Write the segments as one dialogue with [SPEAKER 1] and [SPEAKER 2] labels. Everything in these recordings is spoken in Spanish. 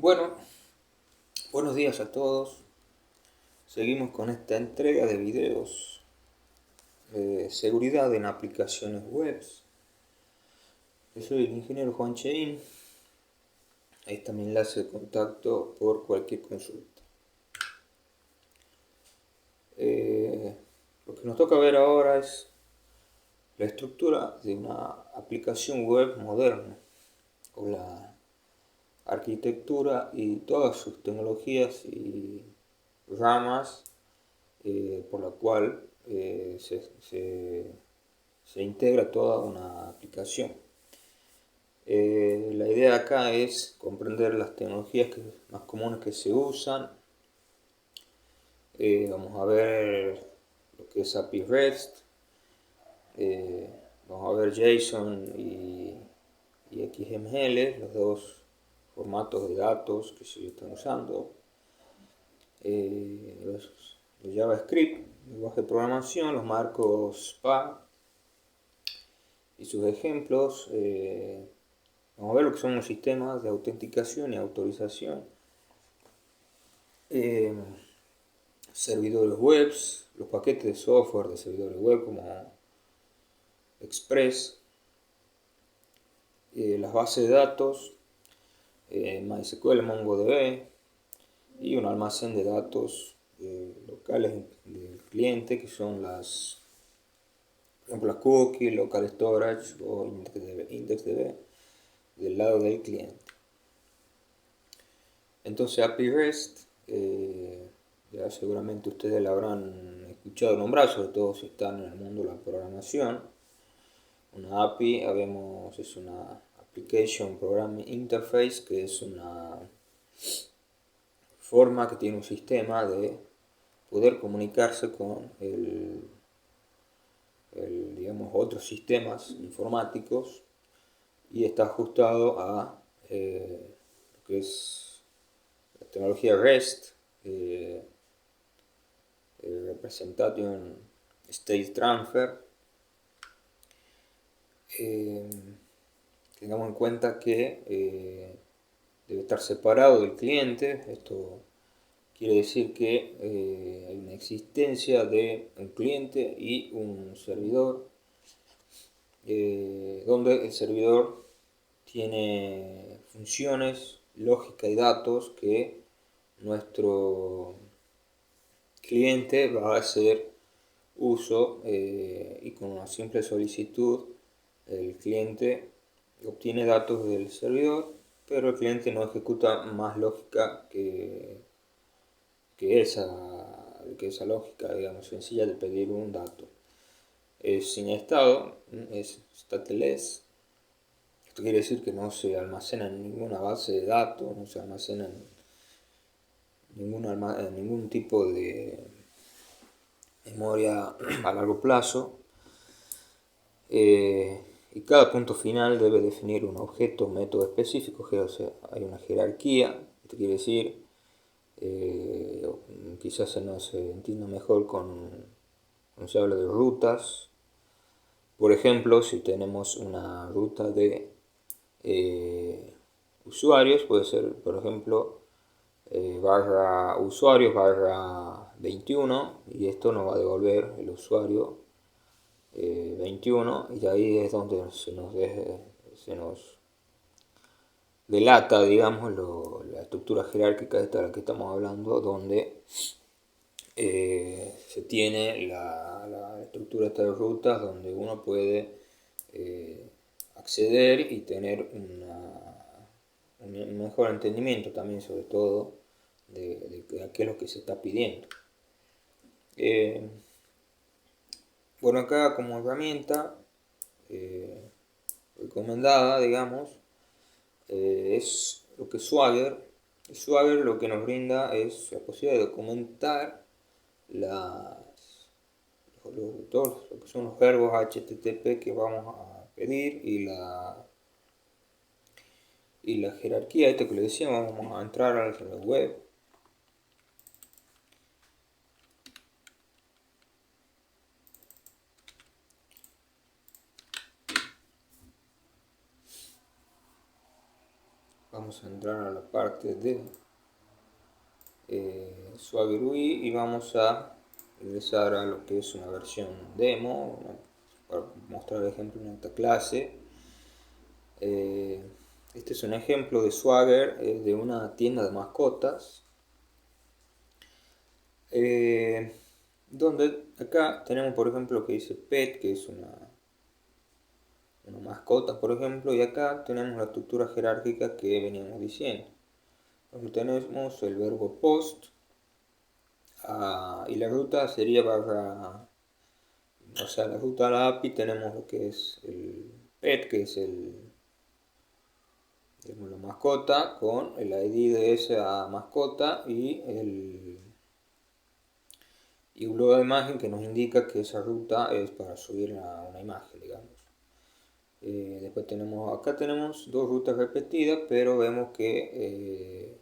[SPEAKER 1] Bueno, buenos días a todos. Seguimos con esta entrega de videos de seguridad en aplicaciones web. Yo soy el ingeniero Juan Cheín. Ahí está mi enlace de contacto por cualquier consulta. Lo que nos toca ver ahora es la estructura de una aplicación web moderna, o la arquitectura y todas sus tecnologías y ramas por la cual se integra toda una aplicación. La idea acá es comprender las tecnologías más comunes que se usan. Vamos a ver lo que es API REST, vamos a ver JSON y XML, los dos formatos de datos que se están usando. Los JavaScript, lenguaje de programación, los marcos PA y sus ejemplos. Vamos a ver lo que son los sistemas de autenticación y autorización. Servidores web, los paquetes de software de servidores web como Express, las bases de datos, MySQL, MongoDB y un almacén de datos locales del cliente que son por ejemplo, las cookies, local storage o IndexDB del lado del cliente. Entonces API REST, ya seguramente ustedes la habrán escuchado nombrar, sobre todo si están en el mundo de la programación. Una API, es una Application Programming Interface, que es una forma que tiene un sistema de poder comunicarse con digamos, otros sistemas informáticos y está ajustado a lo que es la tecnología REST, Representation State Transfer. Tengamos en cuenta que debe estar separado del cliente. Esto quiere decir que hay una existencia de un cliente y un servidor, donde el servidor tiene funciones, lógica y datos que nuestro cliente va a hacer uso y con una simple solicitud el cliente obtiene datos del servidor, pero el cliente no ejecuta más lógica que esa lógica, digamos, sencilla de pedir un dato. Es sin estado, es stateless. Esto quiere decir que no se almacena en ninguna base de datos, no se almacena en ningún tipo de memoria a largo plazo. Y cada punto final debe definir un objeto, un método específico, o sea, hay una jerarquía. Esto quiere decir, quizás se nos entienda mejor cuando se habla de rutas. Por ejemplo, si tenemos una ruta de usuarios, puede ser, por ejemplo, barra usuarios barra 21, y esto nos va a devolver el usuario 21, y ahí es donde se nos delata, digamos, la estructura jerárquica esta de la que estamos hablando, donde se tiene la estructura esta de rutas, donde uno puede acceder y tener un mejor entendimiento también, sobre todo, de qué es lo que se está pidiendo. Bueno, acá como herramienta recomendada, digamos, es lo que es Swagger. Swagger lo que nos brinda es la posibilidad de documentar todos lo que son los verbos HTTP que vamos a pedir y la jerarquía, esto que le decíamos, vamos a entrar a la web. vamos a entrar a la parte de Swagger UI y vamos a ingresar a lo que es una versión demo, para mostrar el ejemplo en esta clase. Este es un ejemplo de Swagger, de una tienda de mascotas, donde acá tenemos por ejemplo lo que dice pet, que es una mascota por ejemplo, y acá tenemos la estructura jerárquica que veníamos diciendo. Tenemos el verbo post, y la ruta sería barra, o sea, la ruta a la API tenemos lo que es el pet, que es digamos, la mascota, con el ID de esa mascota y un logo de imagen que nos indica que esa ruta es para subir una imagen, digamos. Después acá tenemos dos rutas repetidas, pero vemos que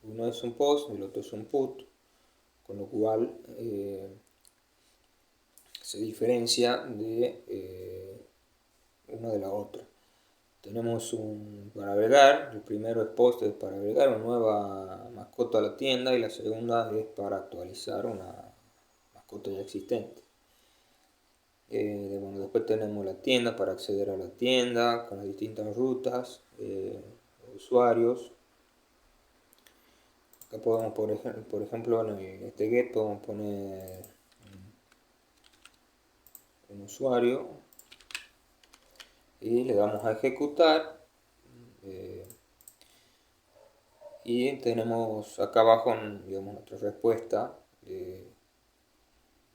[SPEAKER 1] uno es un post y el otro es un put, con lo cual se diferencia de una de la otra. Tenemos para agregar, el primero es post, es para agregar una nueva mascota a la tienda, y la segunda es para actualizar una mascota ya existente. Bueno, después tenemos la tienda para acceder a la tienda con las distintas rutas, usuarios. Acá podemos, por ejemplo, en este get podemos poner un usuario y le damos a ejecutar. Y tenemos acá abajo, digamos, nuestra respuesta.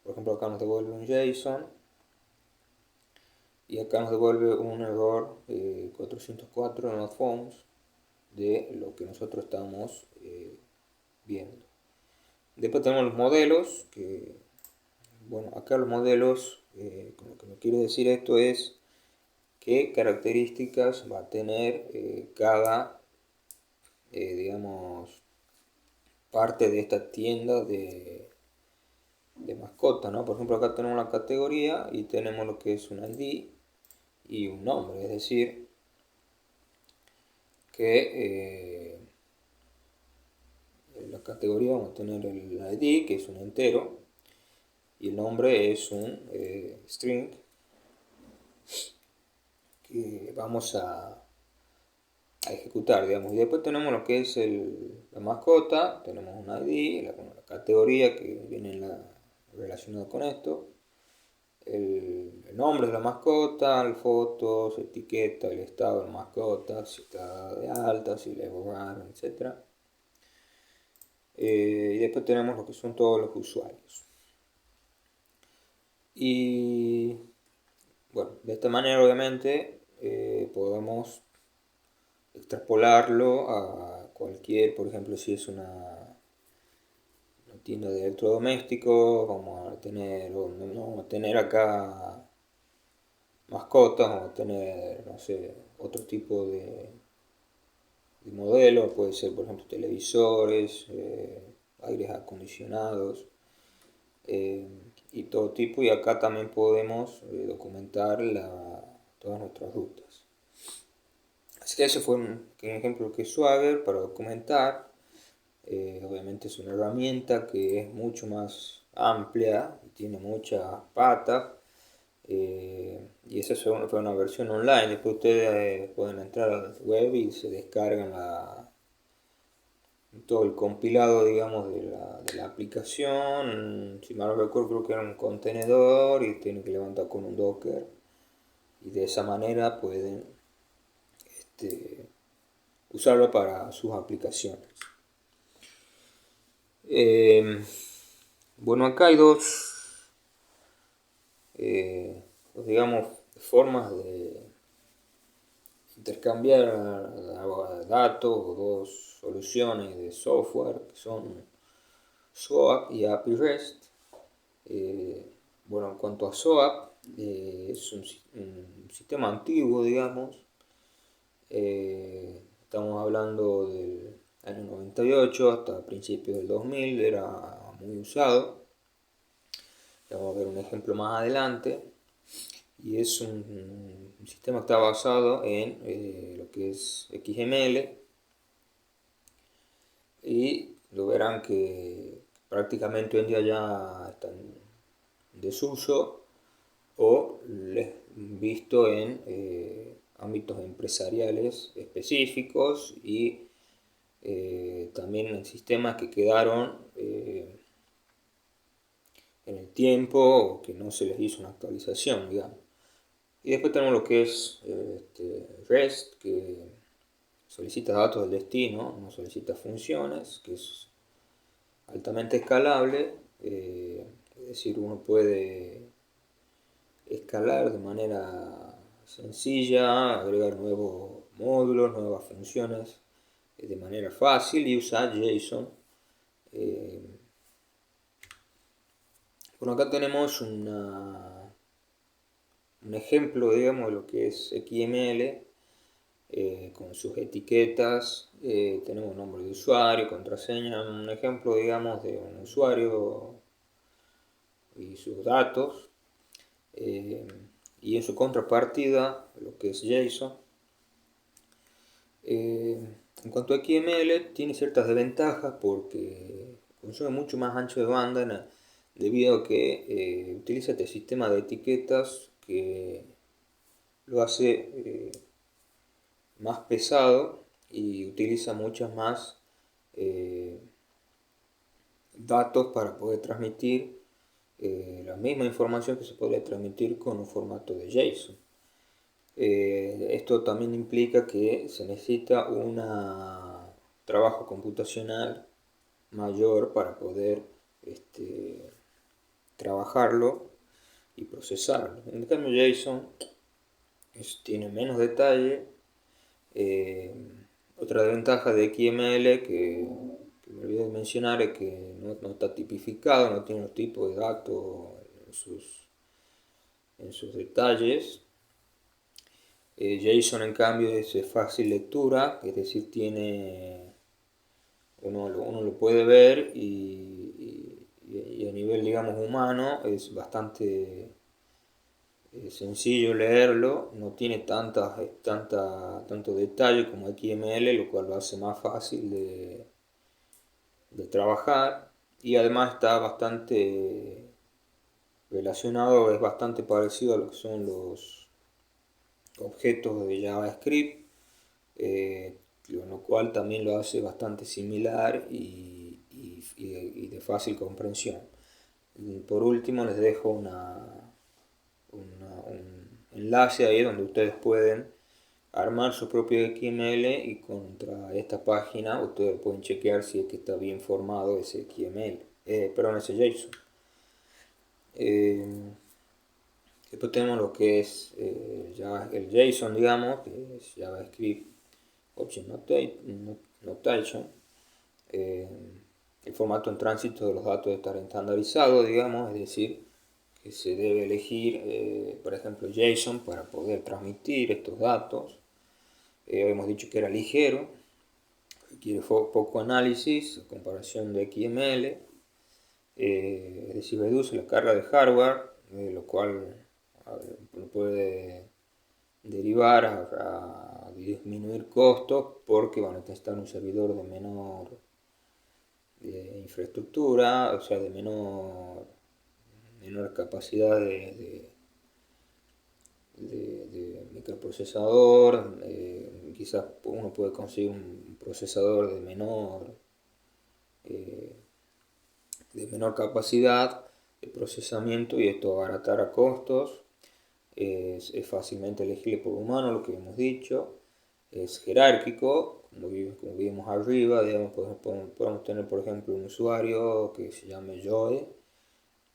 [SPEAKER 1] Por ejemplo, acá nos devuelve un JSON y acá nos devuelve un error 404 not found de lo que nosotros estamos viendo. Después tenemos los modelos, que bueno, acá los modelos, lo que me quiere decir esto es qué características va a tener cada, digamos, parte de esta tienda de mascota, ¿no? Por ejemplo, acá tenemos la categoría y tenemos lo que es un ID y un nombre, es decir, que en la categoría vamos a tener el ID, que es un entero, y el nombre es un string que vamos a ejecutar, digamos. Y después tenemos lo que es la mascota, tenemos un ID, la categoría que viene relacionada con esto, el nombre de la mascota, las fotos, etiqueta, el estado de la mascota, si está de alta, si le borraron, etc. Y después tenemos lo que son todos los usuarios. Y bueno, de esta manera obviamente podemos extrapolarlo a cualquier, por ejemplo, si es una tienda de electrodomésticos, vamos a tener acá mascotas, vamos a tener, no sé, otro tipo de modelo, puede ser, por ejemplo, televisores, aires acondicionados, y todo tipo, y acá también podemos documentar todas nuestras rutas. Así que ese fue un ejemplo que es Swagger para documentar. Obviamente es una herramienta que es mucho más amplia y tiene muchas patas. Y esa fue una versión online. Después ustedes pueden entrar al web y se descargan todo el compilado, digamos, de la aplicación. Si mal no recuerdo, creo que era un contenedor y tienen que levantar con un Docker. Y de esa manera pueden usarlo para sus aplicaciones. Bueno, acá hay digamos, formas de intercambiar datos, o dos soluciones de software que son SOAP y API REST. Bueno, en cuanto a SOAP, es un sistema antiguo, digamos. Estamos hablando del año 98 hasta principios del 2000, era muy usado. Vamos a ver un ejemplo más adelante. Y es un sistema que está basado en lo que es XML. y lo verán que prácticamente hoy en día ya están en desuso o visto en ámbitos empresariales específicos y también en sistemas que quedaron en el tiempo o que no se les hizo una actualización, digamos. Y después tenemos lo que es REST, que solicita datos del destino, no solicita funciones, que es altamente escalable, es decir, uno puede escalar de manera sencilla, agregar nuevos módulos, nuevas funciones de manera fácil y usar JSON. Bueno, acá tenemos un ejemplo, digamos, de lo que es XML con sus etiquetas. Tenemos nombre de usuario, contraseña, un ejemplo, digamos, de un usuario y sus datos. eh, y en su contrapartida, lo que es JSON. En cuanto a XML, tiene ciertas desventajas porque consume mucho más ancho de banda debido a que utiliza este sistema de etiquetas que lo hace más pesado y utiliza muchas más eh, datos para poder transmitir la misma información que se podría transmitir con un formato de JSON. Esto también implica que se necesita un trabajo computacional mayor para poder trabajarlo y procesarlo. En cambio JSON tiene menos detalle. Eh, Otra desventaja de XML que me olvidé de mencionar es que no está tipificado, no tiene los tipos de datos en sus detalles. JSON en cambio es de fácil lectura, es decir, uno lo puede ver y a nivel, digamos, humano es bastante sencillo leerlo, no tiene tanto detalle como XML, lo cual lo hace más fácil de trabajar y además está bastante relacionado, es bastante parecido a lo que son los objetos de JavaScript, lo cual también lo hace bastante similar y de fácil comprensión. Por último les dejo un enlace ahí donde ustedes pueden armar su propio XML y contra esta página ustedes pueden chequear si es que está bien formado ese XML, perdón, ese JSON. Después tenemos lo que es el JSON, digamos, que es JavaScript Object Notation. El formato en tránsito de los datos debe estar estandarizado, digamos, es decir, que se debe elegir, por ejemplo, JSON para poder transmitir estos datos. Hemos dicho que era ligero, requiere poco análisis, comparación de XML, es decir, reduce la carga de hardware, lo cual puede derivar a disminuir costos porque van a necesitar un servidor de menor infraestructura, o sea, de menor capacidad de microprocesador. Quizás uno puede conseguir un procesador de menor capacidad de procesamiento y esto abaratará costos. Es fácilmente elegible por humano, lo que hemos dicho. Es jerárquico, como vimos arriba, digamos, podemos tener por ejemplo un usuario que se llame Joe,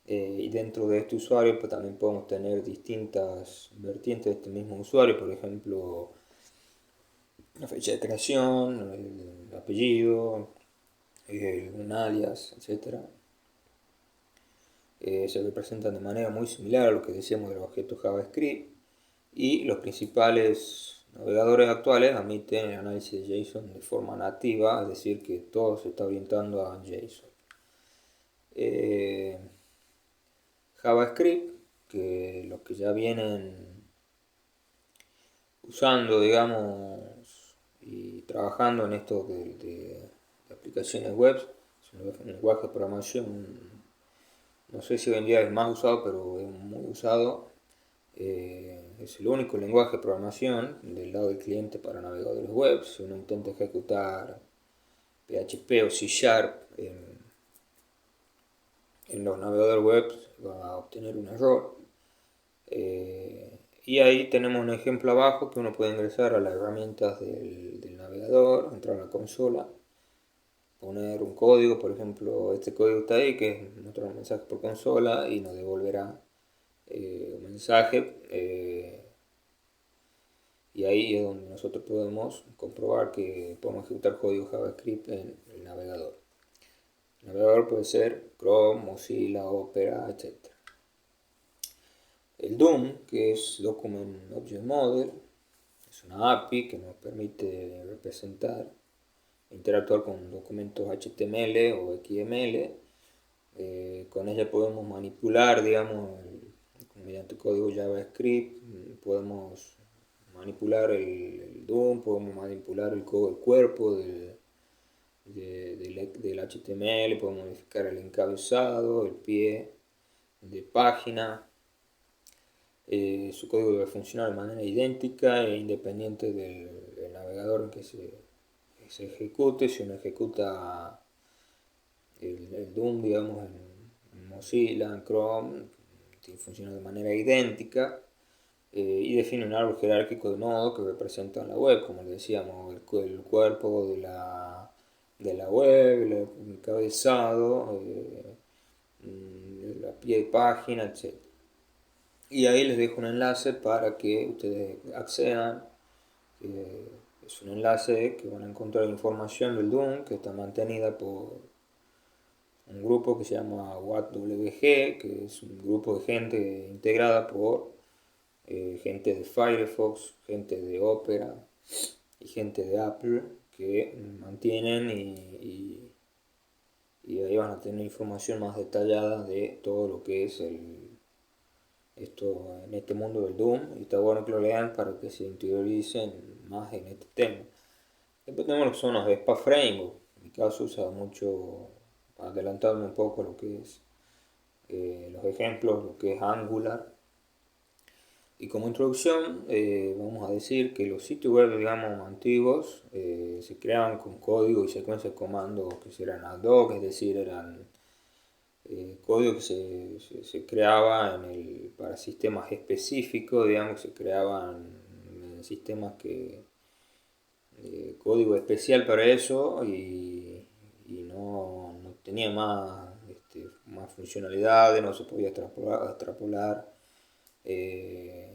[SPEAKER 1] y dentro de este usuario pues, también podemos tener distintas vertientes de este mismo usuario, por ejemplo la fecha de creación, el apellido, un alias, etc. Se representan de manera muy similar a lo que decíamos del objeto JavaScript y los principales navegadores actuales admiten el análisis de JSON de forma nativa, es decir, que todo se está orientando a JSON. JavaScript, que los que ya vienen usando, digamos, y trabajando en esto de aplicaciones web. Es un lenguaje de programación, no sé si hoy en día es más usado, pero es muy usado. Es el único lenguaje de programación del lado del cliente para navegadores web. Si uno intenta ejecutar PHP o C Sharp en los navegadores web, va a obtener un error. Y ahí tenemos un ejemplo abajo que uno puede ingresar a las herramientas del navegador, entrar a la consola, poner un código, por ejemplo, este código está ahí, que es mostrar un mensaje por consola y nos devolverá un mensaje. Y ahí es donde nosotros podemos comprobar que podemos ejecutar código JavaScript en el navegador. El navegador puede ser Chrome, Mozilla, Opera, etc. El DOM, que es Document Object Model, es una API que nos permite representar e interactuar con documentos HTML o XML. Con ella podemos manipular, digamos, mediante código JavaScript, podemos manipular el DOM, podemos manipular el cuerpo del HTML, podemos modificar el encabezado, el pie de página. Su código debe funcionar de manera idéntica e independiente del navegador en que se ejecute. Si uno ejecuta el DOM, digamos, en Mozilla, en Chrome, tiene que funcionar de manera idéntica. Y define un árbol jerárquico de nodos que representan la web, como decíamos, el cuerpo de la web, el encabezado, la pie de página, etc. Y ahí les dejo un enlace para que ustedes accedan. Es un enlace que van a encontrar información del DOM que está mantenida por un grupo que se llama WhatWG, que es un grupo de gente integrada por gente de Firefox, gente de Opera y gente de Apple que mantienen y ahí van a tener información más detallada de todo lo que es esto en este mundo del Doom, y está bueno que lo lean para que se interioricen más en este tema. Después tenemos lo que son los Vespa Framework. En mi caso usa mucho, adelantarme un poco lo que es los ejemplos, lo que es Angular. Y como introducción, vamos a decir que los sitios web, digamos, antiguos se creaban con código y secuencia de comandos que eran ad hoc, es decir, eran código que se creaba para sistemas específicos, digamos, se creaban sistemas código especial para eso y no tenía más funcionalidades, no se podía extrapolar.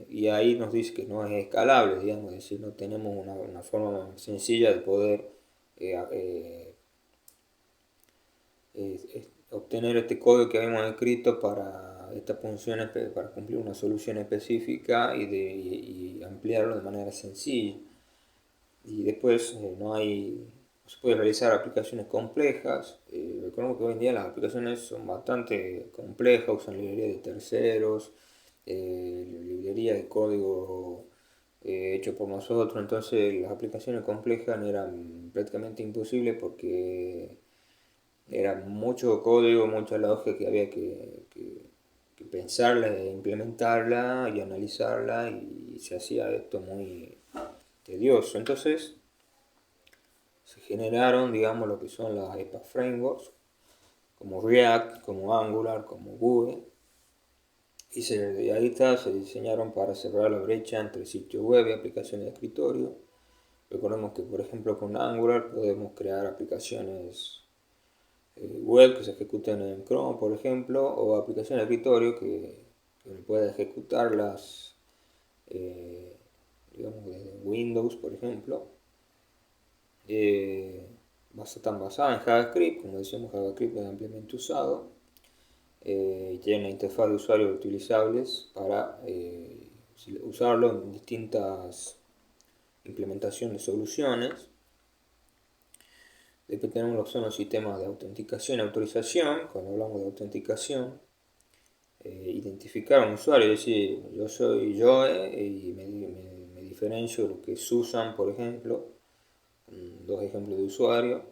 [SPEAKER 1] Y ahí nos dice que no es escalable, digamos, es decir, no tenemos una forma sencilla de poder obtener este código que habíamos escrito para estas funciones, para cumplir una solución específica y ampliarlo de manera sencilla. Y después no se puede realizar aplicaciones complejas. Recuerdo que hoy en día las aplicaciones son bastante complejas, usan librerías de terceros, librerías de código hecho por nosotros, entonces las aplicaciones complejas eran prácticamente imposibles porque era mucho código, mucha lógica que había que pensarla, e implementarla y analizarla, y se hacía esto muy tedioso. Entonces se generaron, digamos, lo que son las EPA Frameworks, como React, como Angular, como Vue, y ahí se diseñaron para cerrar la brecha entre sitios web y aplicaciones de escritorio. Recordemos que, por ejemplo, con Angular podemos crear aplicaciones web que se ejecuten en Chrome, por ejemplo, o aplicaciones de escritorio que pueda ejecutarlas, digamos, desde Windows, por ejemplo. Están basadas en JavaScript, como decíamos, JavaScript es ampliamente usado, y tiene una interfaz de usuario utilizables para usarlo en distintas implementaciones de soluciones. Después tenemos lo que son los sistemas de autenticación y autorización. Cuando hablamos de autenticación, identificar a un usuario, es decir, yo soy Joe y me diferencio de lo que es Susan, por ejemplo, dos ejemplos de usuario.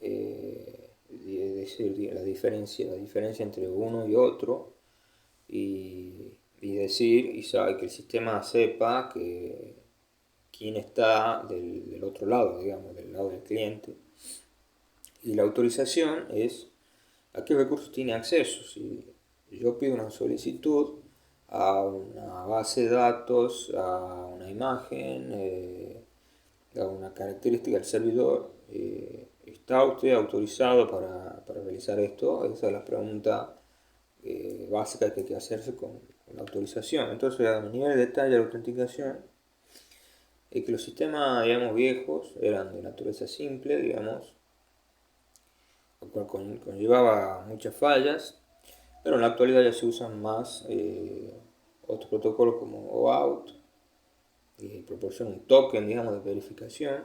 [SPEAKER 1] es decir, la diferencia entre uno y otro, y decir, que el sistema sepa quién está del otro lado, digamos, del lado del cliente. Y la autorización es a qué recursos tiene acceso. Si yo pido una solicitud a una base de datos, a una imagen, a una característica del servidor, ¿está usted autorizado para realizar esto? Esa es la pregunta básica que hay que hacerse con la autorización. Entonces, a nivel de detalle de la autenticación, es que los sistemas, digamos, viejos eran de naturaleza simple, digamos, lo cual conllevaba muchas fallas, pero en la actualidad ya se usan más otros protocolos como OAuth, y proporciona un token, digamos, de verificación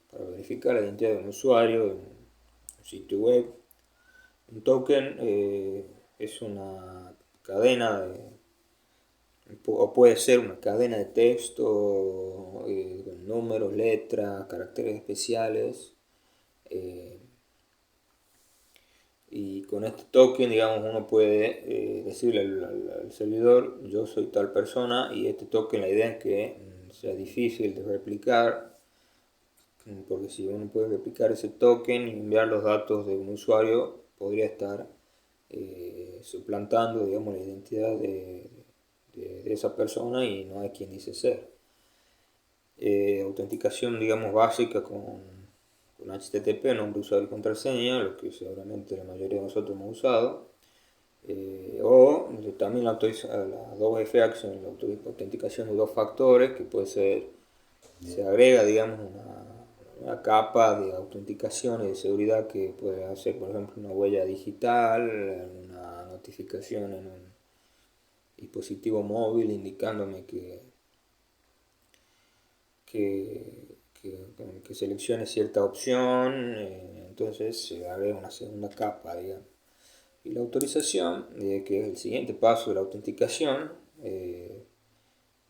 [SPEAKER 1] para verificar la identidad de un usuario en un sitio web. Un token es una cadena o puede ser una cadena de texto con números, letras, caracteres especiales. eh, y con este token, digamos, uno puede decirle al servidor, yo soy tal persona, y este token, la idea es que sea difícil de replicar, porque si uno puede replicar ese token y enviar los datos de un usuario, podría estar suplantando, digamos, la identidad de esa persona, y no hay quien dice ser. Autenticación, digamos, básica con HTTP, nombre, usuario y contraseña, lo que seguramente la mayoría de nosotros hemos usado. O también la 2FA, que son la autenticación de dos factores, que puede ser, se agrega, digamos, una capa de autenticación y de seguridad que puede hacer, por ejemplo, una huella digital, una notificación en un dispositivo móvil indicándome que seleccione cierta opción, entonces se agrega una segunda capa, digamos. Y la autorización, que es el siguiente paso de la autenticación,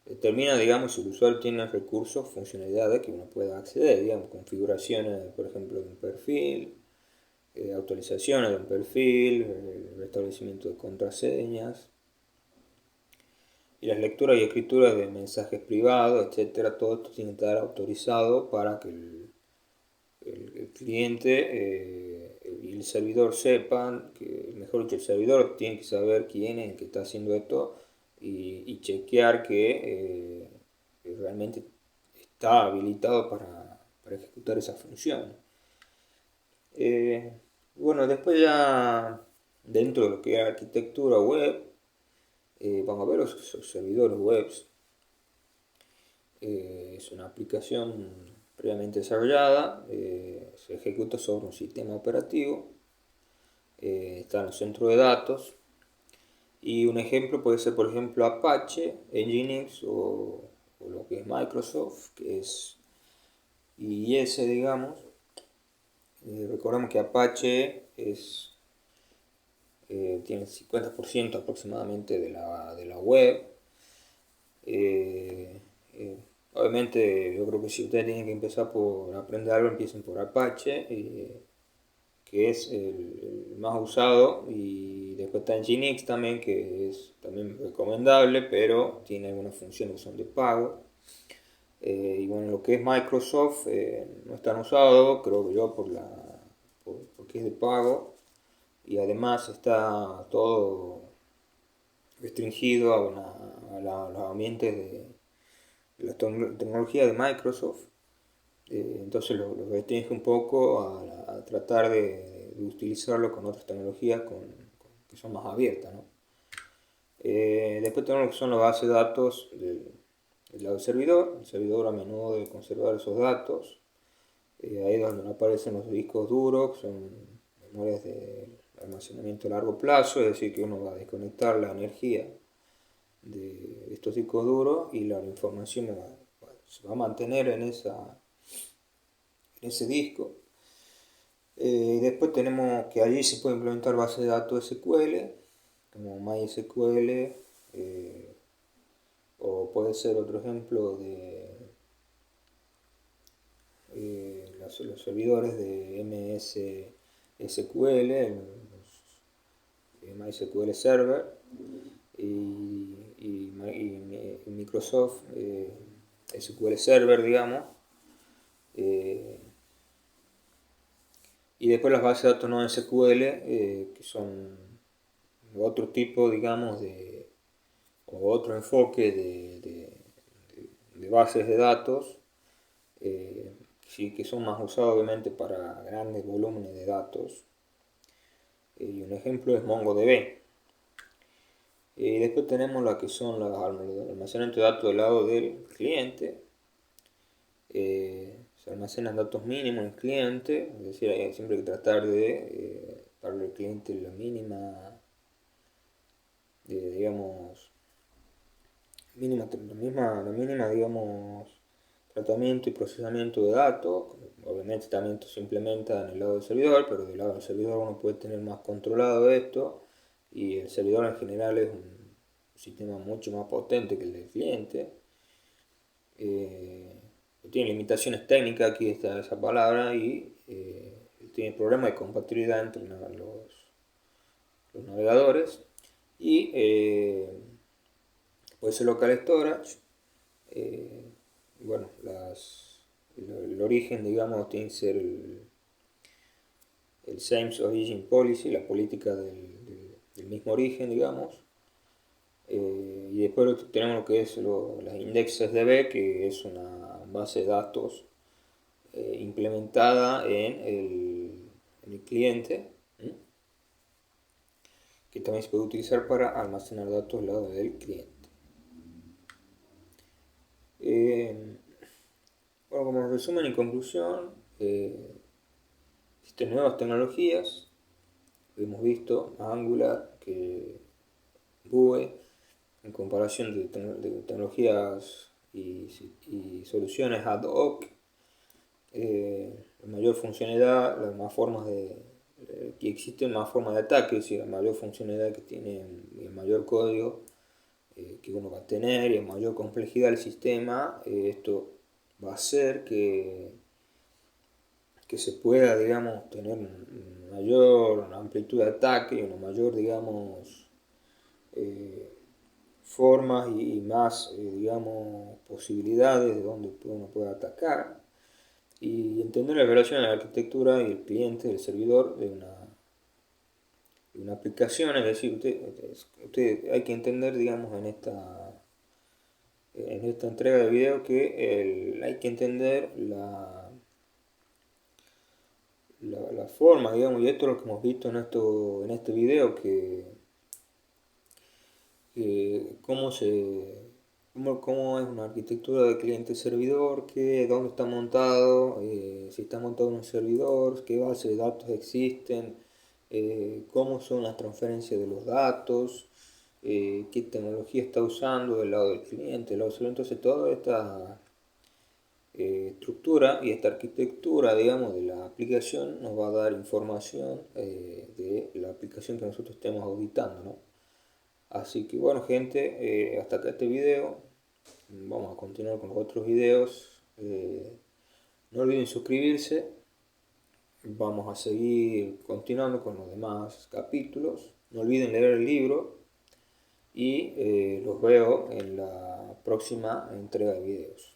[SPEAKER 1] determina, digamos, si el usuario tiene recursos, funcionalidades que uno pueda acceder, digamos, configuraciones, por ejemplo, de un perfil, actualizaciones de un perfil, restablecimiento de contraseñas, y las lecturas y escrituras de mensajes privados, etcétera. Todo esto tiene que estar autorizado para que el cliente y el servidor sepan, mejor dicho, el servidor tiene que saber quién es el que está haciendo esto, y chequear que realmente está habilitado para ejecutar esa función. Bueno, después ya dentro de lo que es arquitectura web, vamos a ver los servidores web. Es una aplicación previamente desarrollada, se ejecuta sobre un sistema operativo, está en el centro de datos, y un ejemplo puede ser, por ejemplo, Apache, Nginx, o lo que es Microsoft, que es IIS, digamos. Recordemos que Apache tiene el 50% aproximadamente de la web. Eh, eh, Obviamente, yo creo que si ustedes tienen que empezar por aprender algo, empiecen por Apache, que es el más usado, y después está Nginx también, que es también recomendable, pero tiene algunas funciones que son de pago. Y bueno, lo que es Microsoft no es tan usado, creo yo, porque es de pago, y además está todo restringido a los ambientes de la tecnología de Microsoft. Entonces lo restringe un poco a tratar de utilizarlo con otras tecnologías que son más abiertas, ¿no? Después tenemos lo que son las bases de datos del lado del servidor. El servidor a menudo debe conservar esos datos. Ahí es donde aparecen los discos duros, que son memorias de almacenamiento a largo plazo, es decir, que uno va a desconectar la energía de estos discos duros, y la información se va a mantener en ese disco. Después tenemos que allí se puede implementar bases de datos SQL, como MySQL, o puede ser otro ejemplo de los servidores de MySQL, MySQL Server y Microsoft SQL Server, digamos. Y después las bases de datos no SQL, que son otro tipo, digamos, o otro enfoque de bases de datos, sí, que son más usados obviamente para grandes volúmenes de datos. Y un ejemplo es MongoDB. Y después tenemos lo que son los almacenamiento de datos del lado del cliente. Se almacenan datos mínimos en el cliente, es decir, siempre hay que tratar de darle al cliente la mínima, digamos, la mínima, digamos, tratamiento y procesamiento de datos. Obviamente también esto se implementa en el lado del servidor, pero del lado del servidor uno puede tener más controlado esto, y el servidor en general es un sistema mucho más potente que el del cliente. Tiene limitaciones técnicas, aquí está esa palabra, y tiene problemas de compatibilidad entre los navegadores. Y puede ser local storage. Bueno, el origen, digamos, tiene que ser el same origin policy, la política del mismo origen, digamos. Y después tenemos lo que es las indexes.db, que es una base de datos implementada en el cliente, que también se puede utilizar para almacenar datos al lado del cliente. Bueno, como resumen y conclusión, existen nuevas tecnologías, hemos visto Angular, Vue, en comparación de tecnologías y soluciones ad hoc, mayor funcionalidad, las más formas que existen más formas de ataque, es decir, la mayor funcionalidad que tiene el mayor código que uno va a tener y a mayor complejidad del sistema, esto va a hacer que se pueda, digamos, tener mayor amplitud de ataque y una mayor, digamos, formas y más, digamos, posibilidades de donde uno puede atacar, y entender la relación de la arquitectura y el cliente, el servidor de una aplicación. Es decir, usted hay que entender, digamos, en esta entrega de video, que hay que entender la forma, digamos, y esto es lo que hemos visto en este video, cómo es una arquitectura de cliente-servidor, dónde está montado, si está montado en un servidor, qué bases de datos existen, cómo son las transferencias de los datos, qué tecnología está usando del lado del cliente, del lado del servidor. Entonces toda esta estructura y esta arquitectura, digamos, de la aplicación nos va a dar información de la aplicación que nosotros estemos auditando, ¿no? Así que bueno, gente, hasta acá este video. Vamos a continuar con los otros videos. No olviden suscribirse. Vamos a seguir continuando con los demás capítulos. No olviden leer el libro. Y los veo en la próxima entrega de videos.